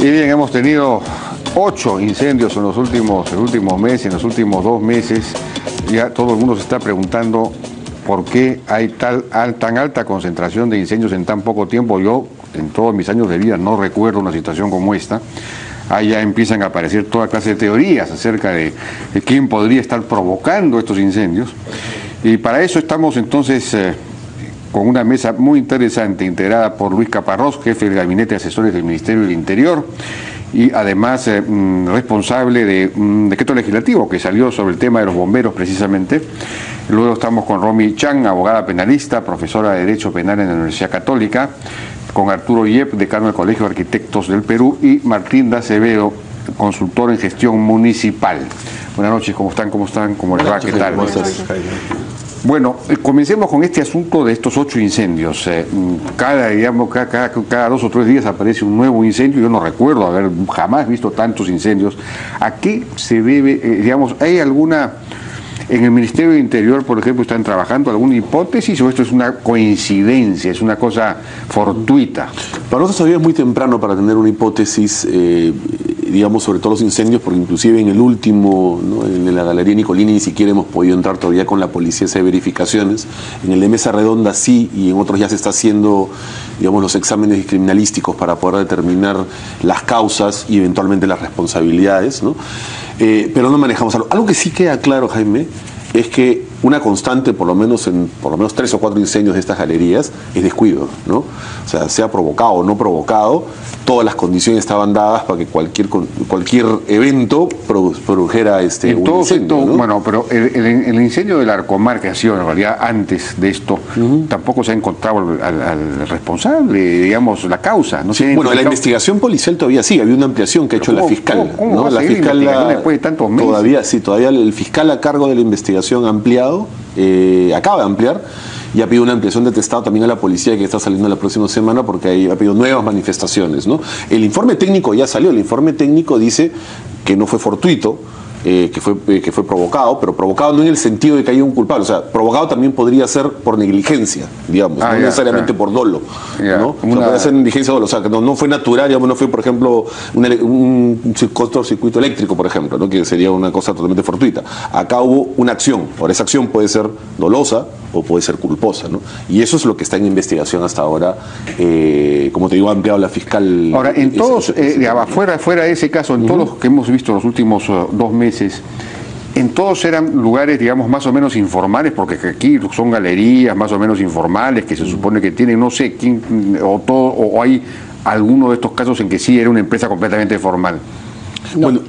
Y bien, hemos tenido 8 incendios en los últimos meses, en los últimos 2 meses. Ya todo el mundo se está preguntando por qué hay tan alta concentración de incendios en tan poco tiempo. Yo, en todos mis años de vida, no recuerdo una situación como esta. Ahí ya empiezan a aparecer toda clase de teorías acerca de quién podría estar provocando estos incendios. Y para eso estamos entonces con una mesa muy interesante, integrada por Luis Caparrós, jefe del Gabinete de Asesores del Ministerio del Interior, y además responsable de un decreto legislativo que salió sobre el tema de los bomberos precisamente. Luego estamos con Romy Chan, abogada penalista, profesora de Derecho Penal en la Universidad Católica, con Arturo Yep, decano del Colegio de Arquitectos del Perú, y Martín de Acevedo, consultor en gestión municipal. Buenas noches, ¿cómo están? ¿Cómo les va? ¿Qué tal? Bueno, comencemos con este asunto de estos 8 incendios. Cada 2 o 3 días aparece un nuevo incendio. Yo no recuerdo haber jamás visto tantos incendios. ¿A qué se debe, hay alguna, en el Ministerio del Interior, por ejemplo, están trabajando alguna hipótesis o esto es una coincidencia, es una cosa fortuita? Para nosotros todavía es muy temprano para tener una hipótesis, digamos, sobre todos los incendios, porque inclusive en el último, ¿no?, en la Galería Nicolini, ni siquiera hemos podido entrar todavía con la policía a hacer verificaciones. En el de Mesa Redonda sí, y en otros ya se está haciendo, digamos, los exámenes criminalísticos para poder determinar las causas y eventualmente las responsabilidades, ¿no? Pero no manejamos algo. Algo que sí queda claro, Jaime, es que una constante, por lo menos 3 o 4 incendios de estas galerías, es descuido, ¿no? O sea, sea provocado o no provocado, todas las condiciones estaban dadas para que cualquier evento produjera un incendio, ¿no? Bueno, pero el incendio del Arcomar que ha sido en realidad antes de esto, tampoco se ha encontrado al responsable, digamos, la causa. ¿No? Sí, bueno, la investigación policial todavía sí, había una ampliación que ha hecho la fiscal. ¿Cómo la fiscal después de tantos meses? Todavía el fiscal a cargo de la investigación ampliado, acaba de ampliar, y ha pedido una ampliación de testado también a la policía que está saliendo la próxima semana porque ahí ha pedido nuevas manifestaciones, ¿no? El informe técnico ya salió, el informe técnico dice que no fue fortuito, que fue provocado, pero provocado no en el sentido de que haya un culpable, o sea, provocado también podría ser por negligencia, digamos, no necesariamente por dolo, ¿no? O sea, puede ser negligencia o dolo, o sea, que no fue natural, digamos, no fue, por ejemplo, un cortocircuito eléctrico, por ejemplo, ¿no?, que sería una cosa totalmente fortuita. Acá hubo una acción, ahora esa acción puede ser dolosa o puede ser culposa, ¿no? Y eso es lo que está en investigación hasta ahora, como te digo, ha ampliado la fiscal. Ahora, en todos, fuera de ese caso, en todos los que hemos visto en los últimos 2 meses, en todos eran lugares, digamos, más o menos informales, porque aquí son galerías más o menos informales que se supone que tienen, no sé quién, o hay alguno de estos casos en que sí era una empresa completamente formal. No. Bueno,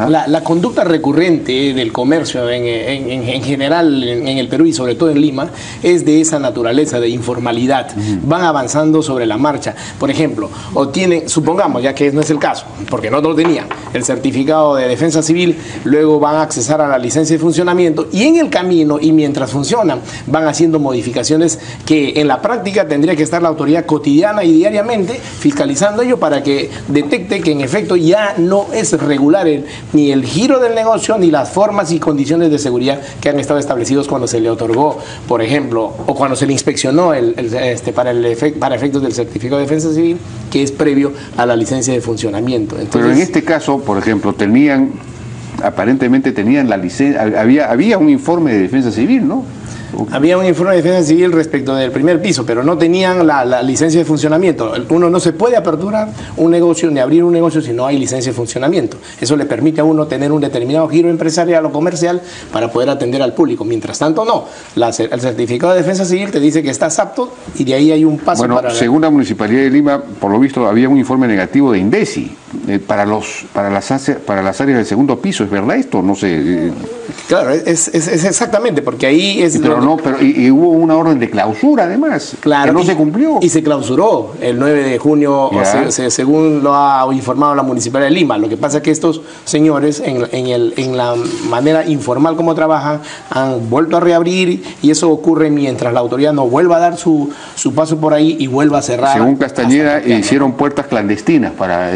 la conducta recurrente del comercio en general en el Perú y sobre todo en Lima es de esa naturaleza de informalidad. Van avanzando sobre la marcha. Por ejemplo, obtienen, supongamos, ya que no es el caso, porque no lo tenían, el certificado de defensa civil, luego van a accesar a la licencia de funcionamiento y en el camino y mientras funcionan van haciendo modificaciones que en la práctica tendría que estar la autoridad cotidiana y diariamente fiscalizando ello para que detecte que en efecto ya no es regular ni el giro del negocio, ni las formas y condiciones de seguridad que han estado establecidos cuando se le otorgó, por ejemplo, o cuando se le inspeccionó para efectos del certificado de defensa civil, que es previo a la licencia de funcionamiento. Entonces, pero en este caso, por ejemplo, aparentemente tenían la licencia, había un informe de defensa civil, ¿no? Había un informe de defensa civil respecto del primer piso, pero no tenían la licencia de funcionamiento. Uno no se puede aperturar un negocio ni abrir un negocio si no hay licencia de funcionamiento. Eso le permite a uno tener un determinado giro empresarial o comercial para poder atender al público. Mientras tanto, no. El certificado de defensa civil te dice que estás apto y de ahí hay un paso para... Según la Municipalidad de Lima, por lo visto, había un informe negativo de INDECI para las áreas del segundo piso. ¿Es verdad esto? No sé. Claro, es exactamente, porque ahí es... Y hubo una orden de clausura, además, claro, que no se cumplió. Y se clausuró el 9 de junio, según lo ha informado la Municipalidad de Lima. Lo que pasa es que estos señores, en la manera informal como trabajan, han vuelto a reabrir, y eso ocurre mientras la autoridad no vuelva a dar su paso por ahí y vuelva a cerrar. Según Castañeda, hicieron puertas clandestinas para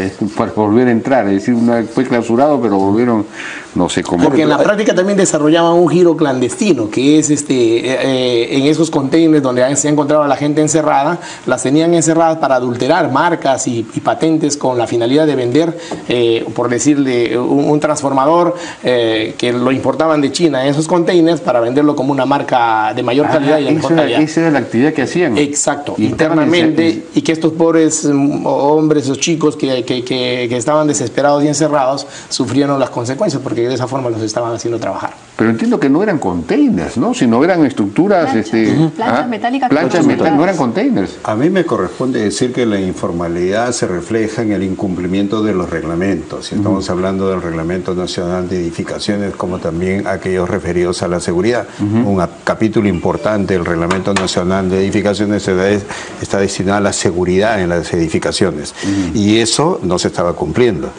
volver a entrar. Es decir, fue clausurado, pero volvieron, no sé cómo. Porque en la práctica también desarrollaban un giro clandestino, que es en esos containers donde se ha encontrado a la gente encerrada, las tenían encerradas para adulterar marcas y patentes con la finalidad de vender, por decirle, un transformador que lo importaban de China en esos containers para venderlo como una marca de mayor calidad y de mejor calidad. Esa era la actividad que hacían. Exacto, internamente, y que estos pobres hombres, esos chicos que estaban desesperados y encerrados, sufrieron las consecuencias porque de esa forma los estaban haciendo trabajar. Pero entiendo que no eran containers, ¿no? Sino eran estructuras... planchas metálicas. Planchas metálicas, no eran containers. A mí me corresponde decir que la informalidad se refleja en el incumplimiento de los reglamentos. Y estamos hablando del Reglamento Nacional de Edificaciones, como también aquellos referidos a la seguridad. Un capítulo importante del Reglamento Nacional de Edificaciones está destinado a la seguridad en las edificaciones. Y eso no se estaba cumpliendo.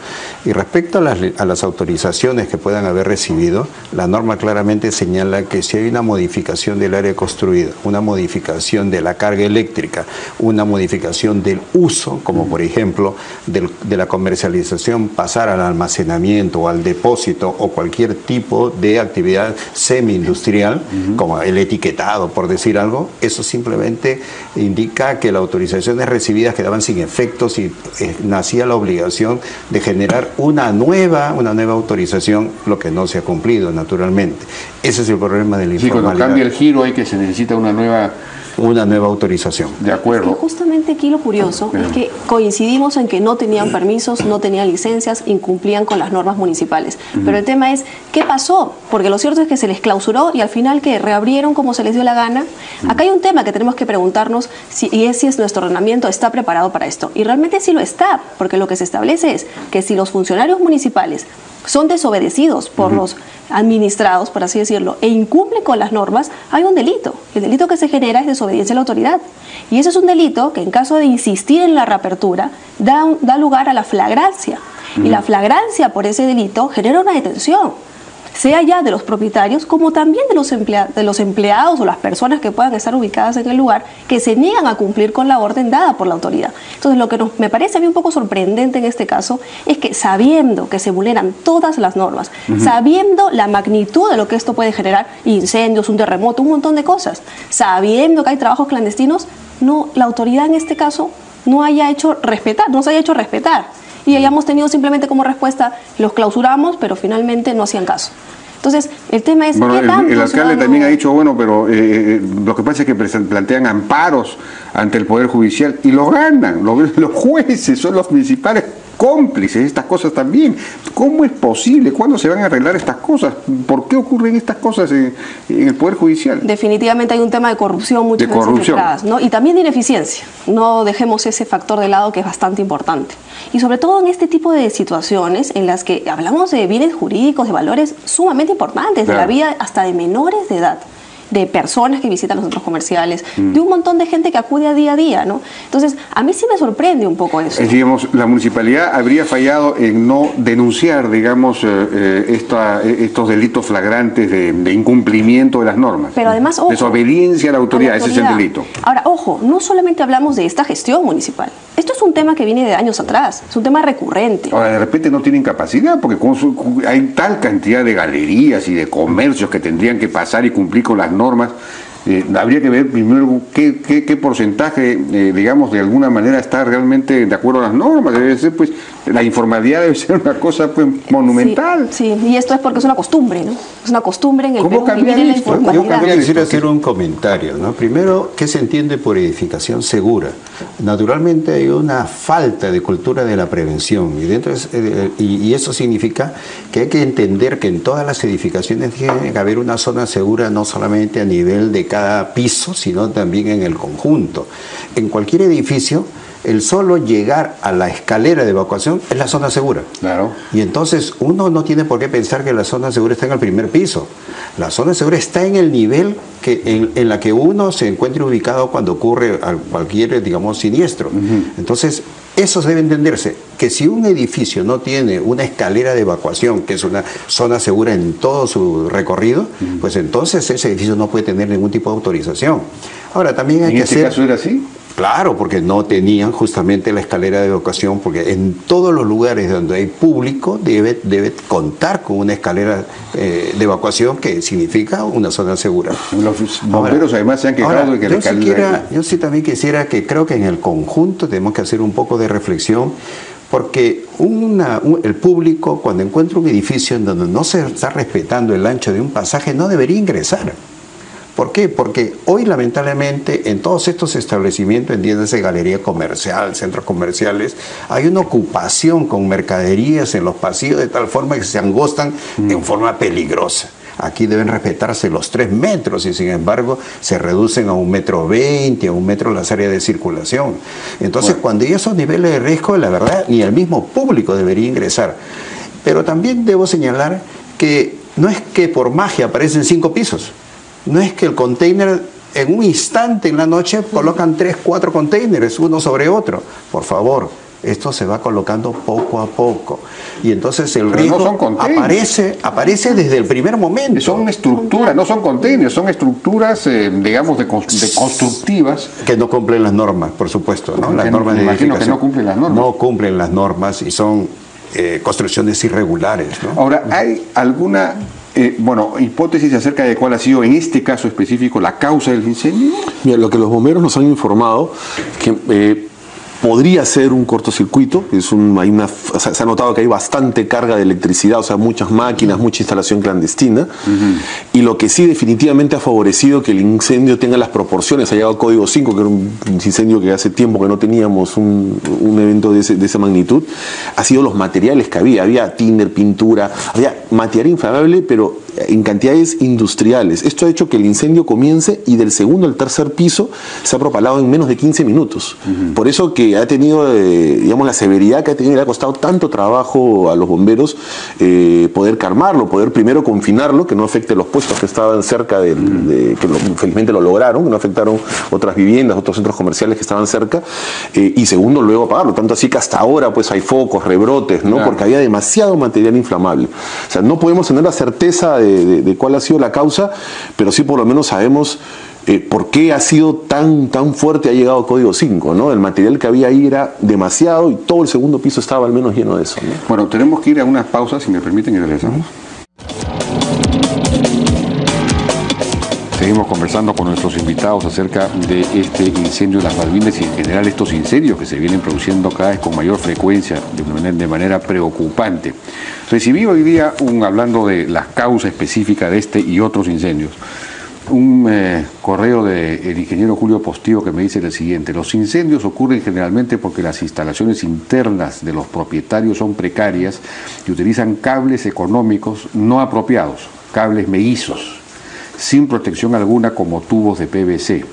Y respecto a las autorizaciones que puedan haber recibido, la norma claramente señala que si hay una modificación del área construida, una modificación de la carga eléctrica, una modificación del uso, como por ejemplo de la comercialización pasar al almacenamiento o al depósito o cualquier tipo de actividad semi-industrial, como el etiquetado, por decir algo, eso simplemente indica que las autorizaciones recibidas quedaban sin efectos y nacía la obligación de generar una nueva autorización, lo que no se ha cumplido naturalmente. Ese es el problema de la informalidad. Sí, cuando cambia el giro hay que se necesita una nueva autorización. De acuerdo. Es que justamente aquí lo curioso es que coincidimos en que no tenían permisos, no tenían licencias, incumplían con las normas municipales. Pero el tema es, ¿qué pasó? Porque lo cierto es que se les clausuró y al final que reabrieron como se les dio la gana. Acá hay un tema que tenemos que preguntarnos si nuestro ordenamiento está preparado para esto. Y realmente sí lo está, porque lo que se establece es que si los funcionarios municipales son desobedecidos por los administrados, por así decirlo, e incumplen con las normas, hay un delito. El delito que se genera es desobediencia a la autoridad. Y ese es un delito que en caso de insistir en la reapertura da lugar a la flagrancia. Y la flagrancia por ese delito genera una detención, sea ya de los propietarios como también de los empleados o las personas que puedan estar ubicadas en el lugar que se niegan a cumplir con la orden dada por la autoridad. Entonces lo que me parece a mí un poco sorprendente en este caso es que sabiendo que se vulneran todas las normas, sabiendo la magnitud de lo que esto puede generar, incendios, un terremoto, un montón de cosas, sabiendo que hay trabajos clandestinos, la autoridad en este caso no se haya hecho respetar. Y hayamos tenido simplemente como respuesta, los clausuramos, pero finalmente no hacían caso. Entonces, el tema es... Bueno, el alcalde también ha dicho, bueno, pero lo que pasa es que plantean amparos ante el Poder Judicial y lo ganan. Los jueces son los principales cómplices de estas cosas también. ¿Cómo es posible? ¿Cuándo se van a arreglar estas cosas? ¿Por qué ocurren estas cosas en el Poder Judicial? Definitivamente hay un tema de corrupción muchas veces detrás, ¿no? Y también de ineficiencia. No dejemos ese factor de lado que es bastante importante. Y sobre todo en este tipo de situaciones en las que hablamos de bienes jurídicos, de valores sumamente importantes, de la vida hasta de menores de edad, de personas que visitan los centros comerciales, de un montón de gente que acude a día, ¿no? Entonces, a mí sí me sorprende un poco eso. Digamos, la municipalidad habría fallado en no denunciar, digamos, estos delitos flagrantes de incumplimiento de las normas. Pero además, ojo, desobediencia a la autoridad, ese es el delito. Ahora, ojo, no solamente hablamos de esta gestión municipal. Esto es un tema que viene de años atrás, es un tema recurrente. Ahora, de repente no tienen capacidad, porque hay tal cantidad de galerías y de comercios que tendrían que pasar y cumplir con las normas. Habría que ver primero qué porcentaje, digamos, de alguna manera está realmente de acuerdo a las normas. Debe ser, pues, la informalidad debe ser una cosa, pues, monumental. Sí, y esto es porque es una costumbre, ¿no? Es una costumbre en el Perú vivir en la informalidad. Yo quisiera hacer un comentario, ¿no? Primero, ¿qué se entiende por edificación segura? Naturalmente hay una falta de cultura de la prevención y eso significa que hay que entender que en todas las edificaciones tiene que haber una zona segura, no solamente a nivel de cada piso, sino también en el conjunto. En cualquier edificio, el solo llegar a la escalera de evacuación es la zona segura. Claro. Y entonces uno no tiene por qué pensar que la zona segura está en el primer piso. La zona segura está en el nivel en la que uno se encuentre ubicado cuando ocurre cualquier, digamos, siniestro. Entonces, eso debe entenderse, que si un edificio no tiene una escalera de evacuación, que es una zona segura en todo su recorrido, pues entonces ese edificio no puede tener ningún tipo de autorización. Ahora, también hay que hacer... ¿En este caso era así? Claro, porque no tenían justamente la escalera de evacuación, porque en todos los lugares donde hay público debe contar con una escalera de evacuación, que significa una zona segura. Los bomberos además se han quejado de que la escalera... Yo sí también quisiera que creo que en el conjunto tenemos que hacer un poco de reflexión, porque el público, cuando encuentra un edificio en donde no se está respetando el ancho de un pasaje, no debería ingresar. ¿Por qué? Porque hoy, lamentablemente, en todos estos establecimientos, entiéndase galería comercial, centros comerciales, hay una ocupación con mercaderías en los pasillos de tal forma que se angostan en forma peligrosa. Aquí deben respetarse los 3 metros y sin embargo se reducen a 1,20 metros, a 1 metro las áreas de circulación. Entonces, cuando hay esos niveles de riesgo, la verdad, ni el mismo público debería ingresar. Pero también debo señalar que no es que por magia aparecen 5 pisos. No es que el container en un instante en la noche colocan 3, 4 containers uno sobre otro. Por favor, esto se va colocando poco a poco. Y entonces el riesgo aparece desde el primer momento. Son estructuras, no son containers, son estructuras, digamos, de constructivas. Que no cumplen las normas, por supuesto, ¿no? Las normas de edificación. Que no cumplen las normas. No cumplen las normas y son construcciones irregulares, ¿no? Ahora, ¿hay alguna... hipótesis acerca de cuál ha sido en este caso específico la causa del incendio? Mira, lo que los bomberos nos han informado, que podría ser un cortocircuito, se ha notado que hay bastante carga de electricidad, o sea, muchas máquinas, mucha instalación clandestina, y lo que sí definitivamente ha favorecido que el incendio tenga las proporciones, ha llegado Código 5, que era un incendio que hace tiempo que no teníamos un evento de esa magnitud, ha sido los materiales que había tinder, pintura, había material inflamable, pero en cantidades industriales. Esto ha hecho que el incendio comience y del segundo al tercer piso se ha propalado en menos de 15 minutos. Por eso que ha tenido, digamos, la severidad que ha tenido, le ha costado tanto trabajo a los bomberos poder calmarlo, poder primero confinarlo, que no afecte los puestos que estaban cerca que felizmente lo lograron, que no afectaron otras viviendas, otros centros comerciales que estaban cerca, y segundo, luego apagarlo. Tanto así que hasta ahora pues hay focos, rebrotes, ¿no? Claro. Porque había demasiado material inflamable. O sea, no podemos tener la certeza de cuál ha sido la causa, pero sí por lo menos sabemos por qué ha sido tan fuerte, ha llegado Código 5, ¿no? El material que había ahí era demasiado y todo el segundo piso estaba al menos lleno de eso, ¿no? Bueno, tenemos que ir a unas pausas, si me permiten, y regresamos. Seguimos conversando con nuestros invitados acerca de este incendio de las Malvinas y en general estos incendios que se vienen produciendo cada vez con mayor frecuencia, de manera preocupante. Recibí hoy día, hablando de las causas específicas de este y otros incendios, un correo del ingeniero Julio Postío que me dice lo siguiente: los incendios ocurren generalmente porque las instalaciones internas de los propietarios son precarias y utilizan cables económicos no apropiados, cables mellizos, sin protección alguna como tubos de PVC.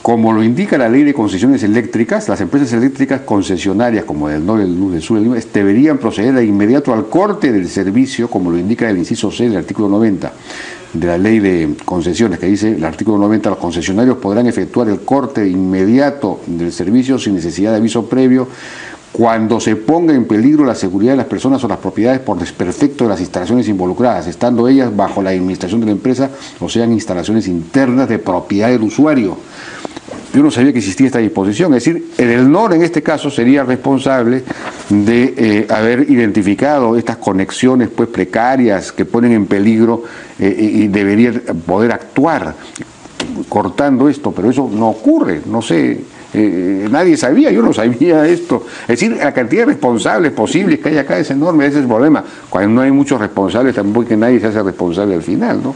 Como lo indica la ley de concesiones eléctricas, las empresas eléctricas concesionarias como del Norte, del Luz, del Sur, del Lima, deberían proceder de inmediato al corte del servicio, como lo indica el inciso C del artículo 90 de la ley de concesiones, que dice el artículo 90, los concesionarios podrán efectuar el corte inmediato del servicio sin necesidad de aviso previo cuando se ponga en peligro la seguridad de las personas o las propiedades por desperfecto de las instalaciones involucradas, estando ellas bajo la administración de la empresa o sean instalaciones internas de propiedad del usuario. Yo no sabía que existía esta disposición, es decir, el ELNOR en este caso sería responsable de haber identificado estas conexiones pues precarias que ponen en peligro y debería poder actuar cortando esto, pero eso no ocurre, no sé. Nadie sabía, yo no sabía esto. Es decir, la cantidad de responsables posibles que hay acá es enorme, ese es el problema. Cuando no hay muchos responsables, tampoco que nadie se hace responsable al final, ¿no?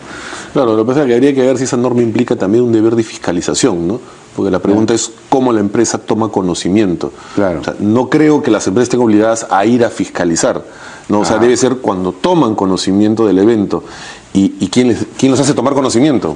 Claro, lo que pasa es que habría que ver si esa norma implica también un deber de fiscalización, ¿no? Porque la pregunta es cómo la empresa toma conocimiento. Claro. O sea, no creo que las empresas estén obligadas a ir a fiscalizar, ¿no? O sea, debe ser cuando toman conocimiento del evento. ¿Y quién los hace tomar conocimiento?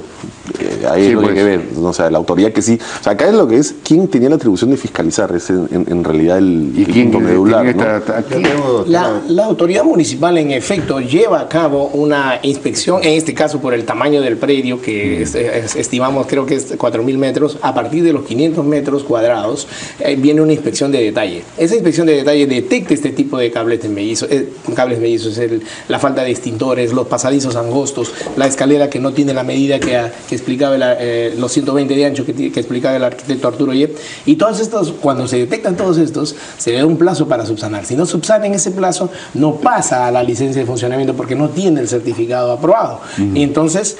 Ahí es lo que hay que ver. O sea, la autoridad que sí. O sea, acá es lo que es quién tenía la atribución de fiscalizar. Es en realidad el punto medular, ¿no? La autoridad municipal, en efecto, lleva a cabo una inspección, en este caso por el tamaño del predio, que estimamos, creo que es 4.000 metros. A partir de los 500 metros cuadrados, viene una inspección de detalle. Esa inspección de detalle detecta este tipo de cables mellizos, la falta de extintores, los pasadizos angostos, la escalera que no tiene la medida que explicaba explicaba los 120 de ancho que explicaba el arquitecto Arturo Yep. Y todos estos, cuando se detectan todos estos, se le da un plazo para subsanar. Si no subsana en ese plazo, no pasa a la licencia de funcionamiento porque no tiene el certificado aprobado. Y entonces,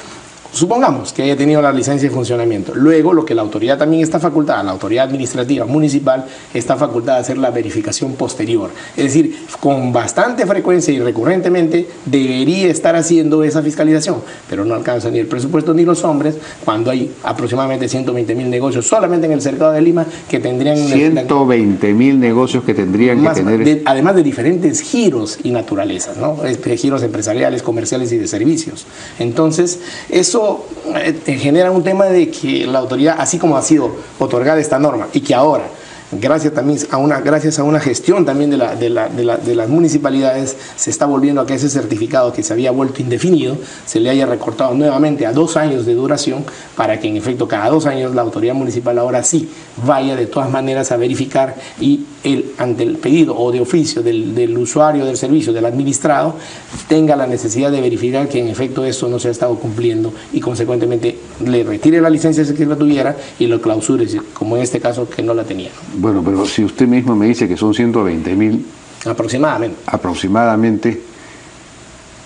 supongamos que haya tenido la licencia de funcionamiento. Luego, lo que la autoridad también está facultada, la autoridad administrativa municipal, está facultada a hacer la verificación posterior. Es decir, con bastante frecuencia y recurrentemente debería estar haciendo esa fiscalización, pero no alcanza ni el presupuesto ni los hombres cuando hay aproximadamente 120.000 negocios solamente en el cercado de Lima que tendrían... 120.000 negocios que tendrían que tener... además de diferentes giros y naturalezas, ¿no? Giros empresariales, comerciales y de servicios. Entonces, eso genera un tema de que la autoridad, así como ha sido otorgada esta norma y que ahora, gracias a una gestión también de las municipalidades, se está volviendo a que ese certificado que se había vuelto indefinido se le haya recortado nuevamente a 2 años de duración, para que en efecto cada 2 años la autoridad municipal ahora sí vaya de todas maneras a verificar y ante el pedido o de oficio del usuario del servicio, del administrado, tenga la necesidad de verificar que en efecto esto no se ha estado cumpliendo y consecuentemente le retire la licencia si que la tuviera y lo clausure, como en este caso que no la tenía. Bueno, pero si usted mismo me dice que son 120.000 aproximadamente,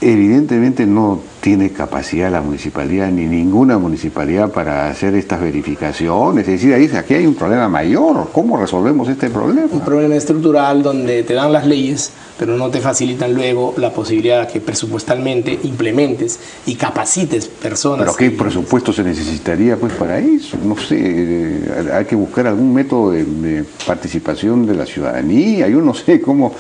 evidentemente no tiene capacidad la municipalidad ni ninguna municipalidad para hacer estas verificaciones. Es decir, aquí hay un problema mayor. ¿Cómo resolvemos este problema? Un problema estructural donde te dan las leyes, pero no te facilitan luego la posibilidad de que presupuestalmente implementes y capacites personas. ¿Pero qué presupuesto se necesitaría pues para eso? No sé, hay que buscar algún método de participación de la ciudadanía. Yo no sé cómo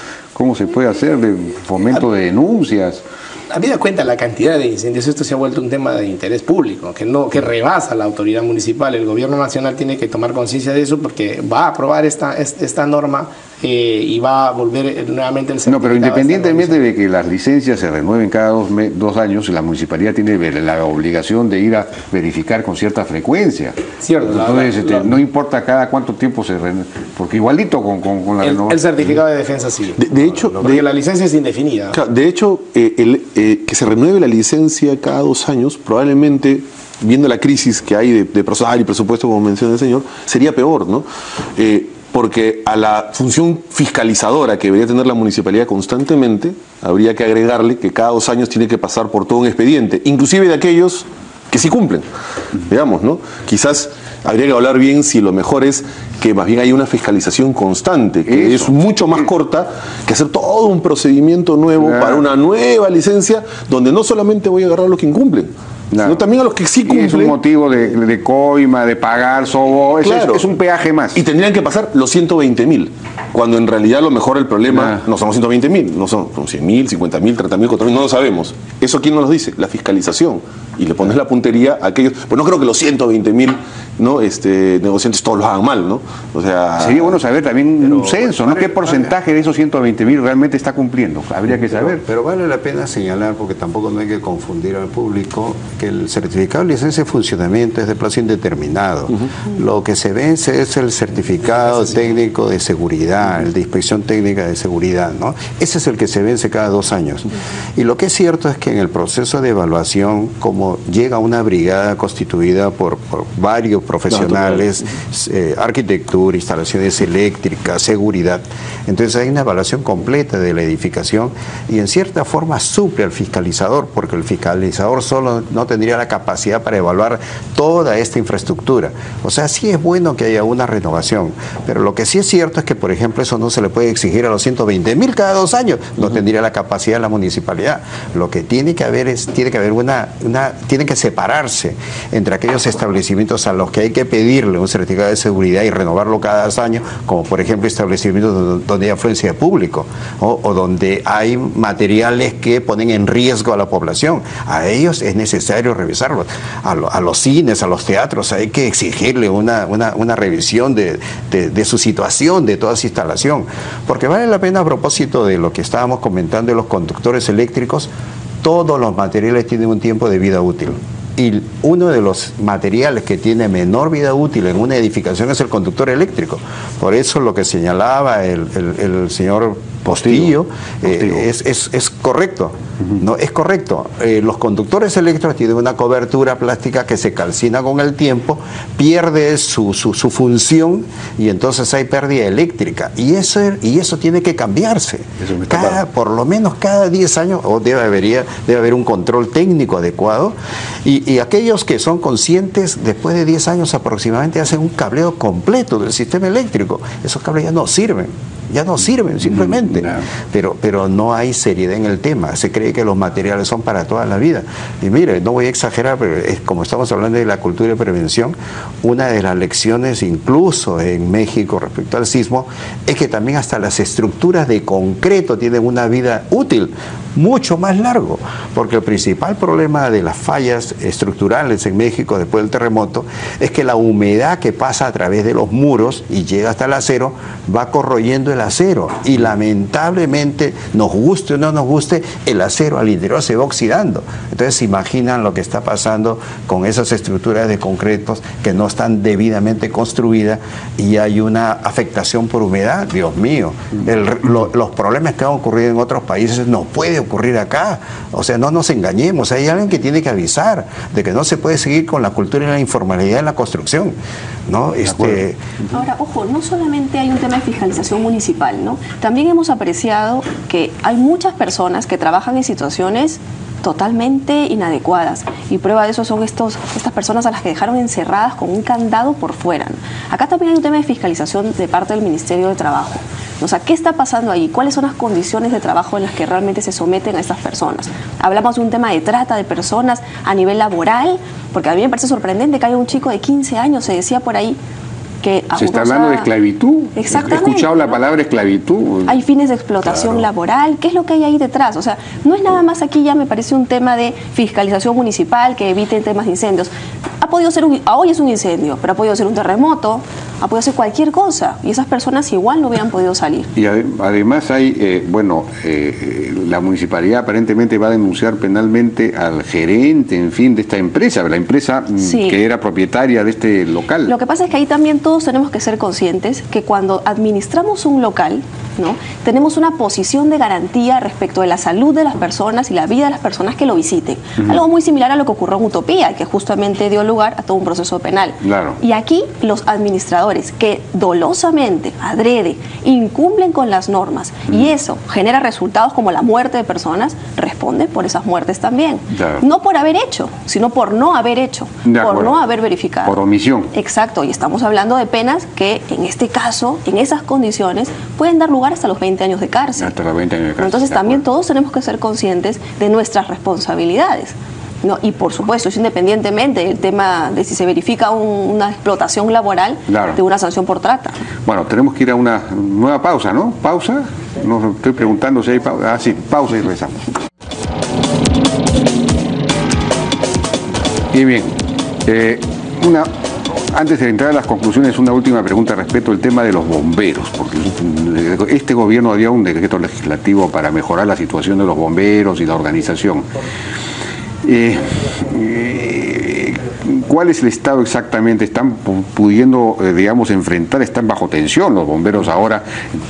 se puede hacer, de fomento de denuncias. Habida cuenta la cantidad de incendios, esto se ha vuelto un tema de interés público, que rebasa la autoridad municipal. El gobierno nacional tiene que tomar conciencia de eso porque va a aprobar esta norma y va a volver nuevamente el certificado. No, pero independientemente de que las licencias se renueven cada 2 años, la municipalidad tiene la obligación de ir a verificar con cierta frecuencia. Cierto. Entonces, no importa cada cuánto tiempo se renueve, porque igualito con la renovación. El certificado de defensa civil. De hecho, porque la licencia es indefinida. De hecho, que se renueve la licencia cada 2 años, probablemente, viendo la crisis que hay de personal y presupuesto, como menciona el señor, sería peor, ¿no? Porque a la función fiscalizadora que debería tener la municipalidad constantemente, habría que agregarle que cada 2 años tiene que pasar por todo un expediente, inclusive de aquellos que sí cumplen, digamos, ¿no? Quizás habría que hablar bien si lo mejor es que más bien haya una fiscalización constante, que es mucho más corta que hacer todo un procedimiento nuevo para una nueva licencia, donde no solamente voy a agarrar a los que incumplen, sino también a los que sí cumplen. Es un motivo de coima, de pagar, claro. Es un peaje más. Y tendrían que pasar los 120.000, cuando en realidad a lo mejor el problema no son los 120.000, no son 100.000, 50.000, 30.000, 40.000, no lo sabemos. ¿Eso quién nos lo dice? La fiscalización. Y le pones la puntería a aquellos. Pues no creo que los 120.000 negociantes todos lo hagan mal, ¿no? O sea, sería bueno saber también un censo, ¿no? ¿Qué porcentaje de esos 120.000 realmente está cumpliendo? Habría que saber. Pero vale la pena señalar, porque tampoco no hay que confundir al público, que el certificado de licencia de funcionamiento es de plazo indeterminado. Lo que se vence es el certificado técnico de seguridad, el de inspección técnica de seguridad, ¿no? Ese es el que se vence cada 2 años. Y lo que es cierto es que en el proceso de evaluación, como llega una brigada constituida por varios profesionales, arquitectura, instalaciones eléctricas, seguridad, entonces hay una evaluación completa de la edificación y en cierta forma suple al fiscalizador, porque el fiscalizador solo no tendría la capacidad para evaluar toda esta infraestructura. O sea, sí es bueno que haya una renovación, pero lo que sí es cierto es que, por ejemplo, eso no se le puede exigir a los 120.000 cada 2 años, no tendría la capacidad de la municipalidad. Lo que tiene que haber tiene que separarse entre aquellos establecimientos a los que hay que pedirle un certificado de seguridad y renovarlo cada 2 años, como por ejemplo establecimientos donde hay afluencia de público o donde hay materiales que ponen en riesgo a la población. A ellos es necesario revisarlos. A los cines, a los teatros, hay que exigirle una revisión de su situación, de toda su instalación. Porque vale la pena, a propósito de lo que estábamos comentando de los conductores eléctricos, todos los materiales tienen un tiempo de vida útil. Y uno de los materiales que tiene menor vida útil en una edificación es el conductor eléctrico. Por eso lo que señalaba el señor Postillo. Es correcto. No, es correcto. Los conductores eléctricos tienen una cobertura plástica que se calcina con el tiempo, pierde su función y entonces hay pérdida eléctrica. Y eso tiene que cambiarse. Por lo menos cada 10 años debe haber un control técnico adecuado. Y aquellos que son conscientes, después de 10 años aproximadamente, hacen un cableo completo del sistema eléctrico. Esos cables ya no sirven simplemente. Pero no hay seriedad en el tema. Se cree que los materiales son para toda la vida. Y mire, no voy a exagerar, pero como estamos hablando de la cultura de prevención, una de las lecciones incluso en México respecto al sismo es que también hasta las estructuras de concreto tienen una vida útil mucho más largo, porque el principal problema de las fallas estructurales en México después del terremoto es que la humedad que pasa a través de los muros y llega hasta el acero va corroyendo el acero, y lamentablemente, nos guste o no nos guste, el acero al interior se va oxidando. Entonces se imaginan lo que está pasando con esas estructuras de concretos que no están debidamente construidas y hay una afectación por humedad. Dios mío, los problemas que han ocurrido en otros países no puede ocurrir acá. O sea, no nos engañemos, hay alguien que tiene que avisar de que no se puede seguir con la cultura y la informalidad en la construcción, ¿no? Ahora, ojo, no solamente hay un tema de fiscalización municipal, ¿no? También hemos apreciado que hay muchas personas que trabajan en situaciones totalmente inadecuadas, y prueba de eso son estas personas a las que dejaron encerradas con un candado por fuera, ¿no? Acá también hay un tema de fiscalización de parte del Ministerio de Trabajo. O sea, ¿qué está pasando ahí? ¿Cuáles son las condiciones de trabajo en las que realmente se someten a estas personas? Hablamos de un tema de trata de personas a nivel laboral, porque a mí me parece sorprendente que haya un chico de 15 años, se decía por ahí, que se está hablando de esclavitud. Exactamente. He escuchado la palabra esclavitud. Hay fines de explotación laboral. ¿Qué es lo que hay ahí detrás? O sea, no es nada más aquí, ya me parece un tema de fiscalización municipal que evite temas de incendios. Ha podido ser hoy es un incendio, pero ha podido ser un terremoto, ha podido ser cualquier cosa, y esas personas igual no hubieran podido salir. Y además hay, la municipalidad aparentemente va a denunciar penalmente al gerente, en fin, de esta empresa, la empresa que era propietaria de este local. Lo que pasa es que ahí también todos tenemos que ser conscientes que cuando administramos un local, ¿no?, tenemos una posición de garantía respecto de la salud de las personas y la vida de las personas que lo visiten. Algo muy similar a lo que ocurrió en Utopía, que justamente dio lugar a todo un proceso penal. Claro. Y aquí los administradores que dolosamente, adrede, incumplen con las normas y eso genera resultados como la muerte de personas, responden por esas muertes también. Claro. No por haber hecho, sino por no haber hecho, por no haber verificado. Por omisión. Exacto, y estamos hablando de penas que en este caso, en esas condiciones, pueden dar lugar hasta los 20 años de cárcel. Hasta los 20 años de cárcel. Entonces también todos tenemos que ser conscientes de nuestras responsabilidades, ¿no? Y por supuesto, es independientemente del tema de si se verifica una explotación laboral, de una sanción por trata. Bueno, tenemos que ir a una nueva pausa, ¿no? ¿Pausa? No estoy preguntando si hay pausa. Ah, sí, pausa y regresamos. Y bien, antes de entrar a las conclusiones, una última pregunta respecto al tema de los bomberos, porque este gobierno había un decreto legislativo para mejorar la situación de los bomberos y la organización. ¿Cuál es el estado exactamente? ¿Están pudiendo, enfrentar, están bajo tensión los bomberos ahora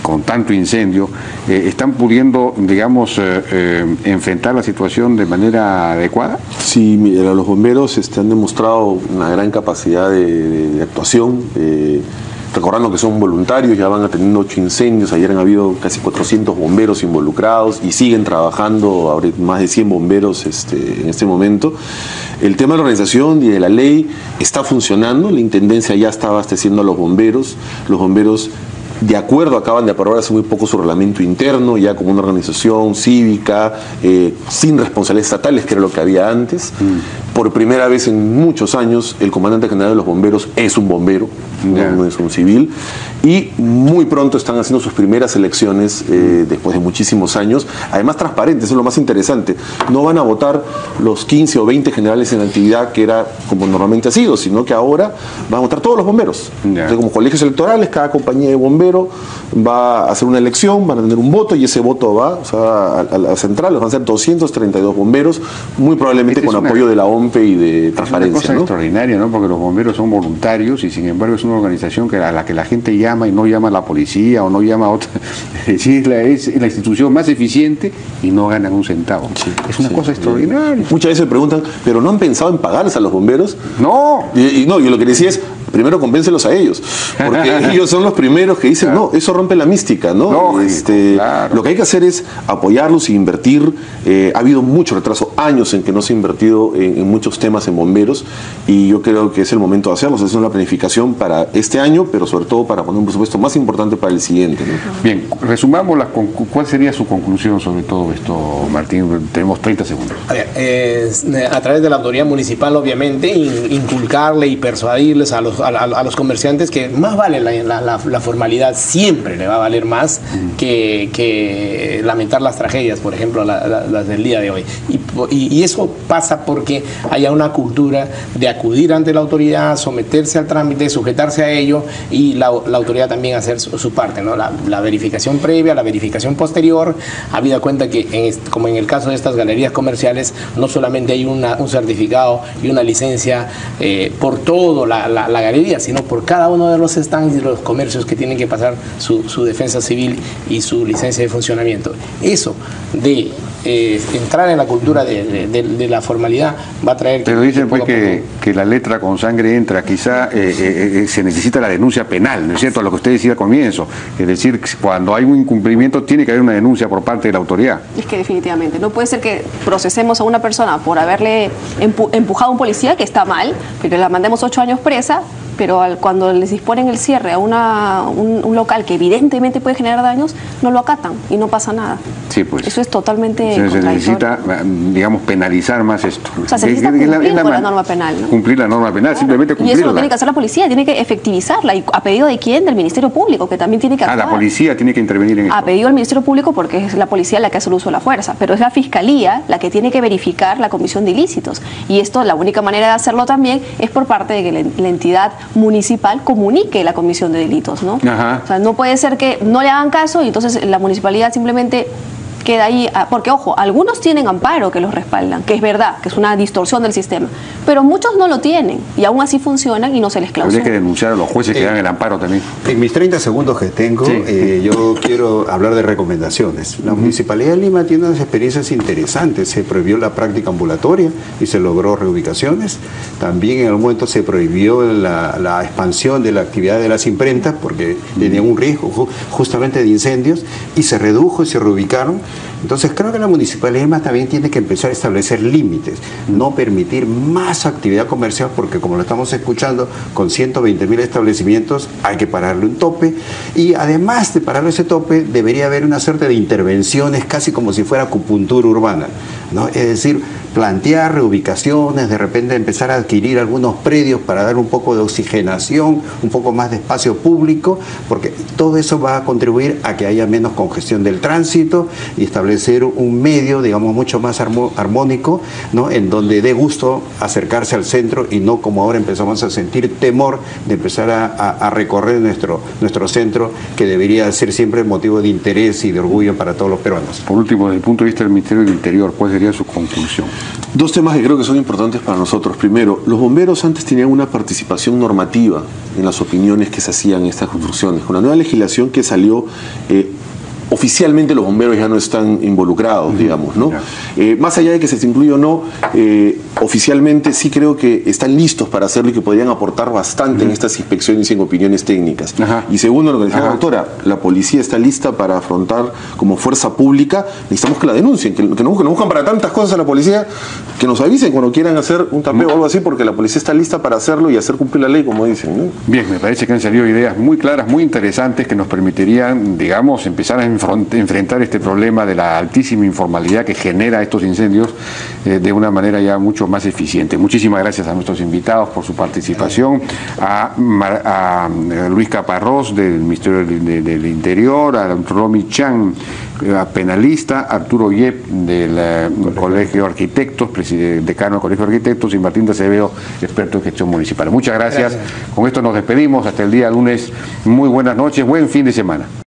con tanto incendio? ¿Están pudiendo, enfrentar la situación de manera adecuada? Sí, mira, los bomberos han demostrado una gran capacidad de actuación. Recordando que son voluntarios, ya van teniendo 8 incendios, ayer han habido casi 400 bomberos involucrados y siguen trabajando, ahora más de 100 bomberos en este momento. El tema de la organización y de la ley está funcionando, la Intendencia ya está abasteciendo a los bomberos de acuerdo, acaban de aprobar hace muy poco su reglamento interno, ya como una organización cívica, sin responsabilidades estatales, que era lo que había antes. Por primera vez en muchos años, el comandante general de los bomberos es un bombero, no es un civil, y muy pronto están haciendo sus primeras elecciones, después de muchísimos años, además transparentes, eso es lo más interesante. No van a votar los 15 o 20 generales en actividad, que era como normalmente ha sido, sino que ahora van a votar todos los bomberos. O sea, como colegios electorales, cada compañía de bomberos bombero va a hacer una elección, van a tener un voto y ese voto va, o sea, a las centrales, van a ser 232 bomberos, muy probablemente con apoyo de la OMPE y de Transparencia. Es una cosa extraordinaria, ¿no? Porque los bomberos son voluntarios y sin embargo es una organización a la que la gente llama y no llama a la policía o no llama a otra. Es la institución más eficiente y no ganan un centavo. Sí, es una cosa extraordinaria. Muchas veces me preguntan, ¿pero no han pensado en pagarles a los bomberos? No. Y no, yo lo que decía es, primero convéncelos a ellos, porque ellos son los primeros que dicen, no, eso rompe la mística, ¿no? Lo que hay que hacer es apoyarlos e invertir. Ha habido mucho retraso, años en que no se ha invertido en muchos temas en bomberos, y yo creo que es el momento de hacerlo, hacer una planificación para este año, pero sobre todo para poner un presupuesto más importante para el siguiente, ¿no? Bien, resumamos ¿cuál sería su conclusión sobre todo esto, Martín? Tenemos 30 segundos. A través de la autoridad municipal, obviamente, inculcarle y persuadirles a los comerciantes que más vale la formalidad, siempre le va a valer más que lamentar las tragedias, por ejemplo, las del día de hoy. Y eso pasa porque haya una cultura de acudir ante la autoridad, someterse al trámite, sujetarse a ello, y la autoridad también hacer su parte, ¿no? La verificación previa, la verificación posterior, habida cuenta que, como en el caso de estas galerías comerciales, no solamente hay un certificado y una licencia por todo la galería, sino por cada uno de los stands y los comercios que tienen que pasar su defensa civil y su licencia de funcionamiento. Eso de entrar en la cultura de la formalidad va a traer... Pero dicen pues que la letra con sangre entra, quizá se necesita la denuncia penal, ¿no es cierto? A lo que usted decía al comienzo, es decir, cuando hay un incumplimiento tiene que haber una denuncia por parte de la autoridad. Es que definitivamente, no puede ser que procesemos a una persona por haberle empujado a un policía, que está mal, pero la mandemos 8 años presa, pero cuando les disponen el cierre a un local que evidentemente puede generar daños, no lo acatan y no pasa nada. Sí, pues. Eso es totalmente se necesita, digamos, penalizar más esto. O sea, se necesita cumplir con la norma penal, ¿no? Cumplir la norma penal, simplemente cumplirla. Y eso lo tiene que hacer la policía, tiene que efectivizarla. ¿Y a pedido de quién? Del Ministerio Público, que también tiene que actuar. La policía tiene que intervenir en esto. A pedido del Ministerio Público, porque es la policía la que hace el uso de la fuerza, pero es la Fiscalía la que tiene que verificar la comisión de ilícitos. Y esto, la única manera de hacerlo también es por parte de que la entidad municipal comunique la comisión de delitos, ¿no? Ajá. O sea, no puede ser que no le hagan caso y entonces la municipalidad simplemente queda ahí, porque ojo, algunos tienen amparo que los respaldan, que es verdad, que es una distorsión del sistema, pero muchos no lo tienen y aún así funcionan y no se les clausura. Habría que denunciar a los jueces que dan el amparo también. En mis 30 segundos que tengo, yo quiero hablar de recomendaciones. La Municipalidad de Lima tiene unas experiencias interesantes. Se prohibió la práctica ambulatoria y se logró reubicaciones. También en algún momento se prohibió la expansión de la actividad de las imprentas porque tenían un riesgo justamente de incendios, y se redujo y se reubicaron. Entonces creo que la Municipalidad de Lima también tiene que empezar a establecer límites, no permitir más actividad comercial, porque como lo estamos escuchando, con 120.000 establecimientos hay que pararle un tope, y además de pararle ese tope debería haber una suerte de intervenciones casi como si fuera acupuntura urbana, ¿no? Es decir, plantear reubicaciones, de repente empezar a adquirir algunos predios para dar un poco de oxigenación, un poco más de espacio público, porque todo eso va a contribuir a que haya menos congestión del tránsito y establecer un medio, digamos, mucho más armónico, ¿no? En donde dé gusto acercarse al centro y no como ahora empezamos a sentir temor de empezar a recorrer nuestro centro, que debería ser siempre motivo de interés y de orgullo para todos los peruanos. Por último, desde el punto de vista del Ministerio del Interior, ¿cuál sería su conclusión? Dos temas que creo que son importantes para nosotros. Primero, los bomberos antes tenían una participación normativa en las opiniones que se hacían en estas construcciones. Con la nueva legislación que salió, oficialmente los bomberos ya no están involucrados, digamos, ¿no? Más allá de que se incluya o no, oficialmente sí creo que están listos para hacerlo y que podrían aportar bastante en estas inspecciones y en opiniones técnicas. Y segundo, lo que decía la doctora, la policía está lista para afrontar como fuerza pública. Necesitamos que la denuncien, que nos buscan para tantas cosas a la policía, que nos avisen cuando quieran hacer un tapeo o algo así, porque la policía está lista para hacerlo y hacer cumplir la ley, como dicen, ¿no? Bien, me parece que han salido ideas muy claras, muy interesantes, que nos permitirían, digamos, empezar a enfrentar este problema de la altísima informalidad que genera estos incendios de una manera ya mucho más más eficiente. Muchísimas gracias a nuestros invitados por su participación, a Luis Caparrós del Ministerio del Interior, a Romy Chan, penalista, Arturo Yep del Colegio de Arquitectos, decano del Colegio de Arquitectos, y Martín de Acevedo, experto en gestión municipal. Muchas gracias. Con esto nos despedimos hasta el día lunes. Muy buenas noches, buen fin de semana.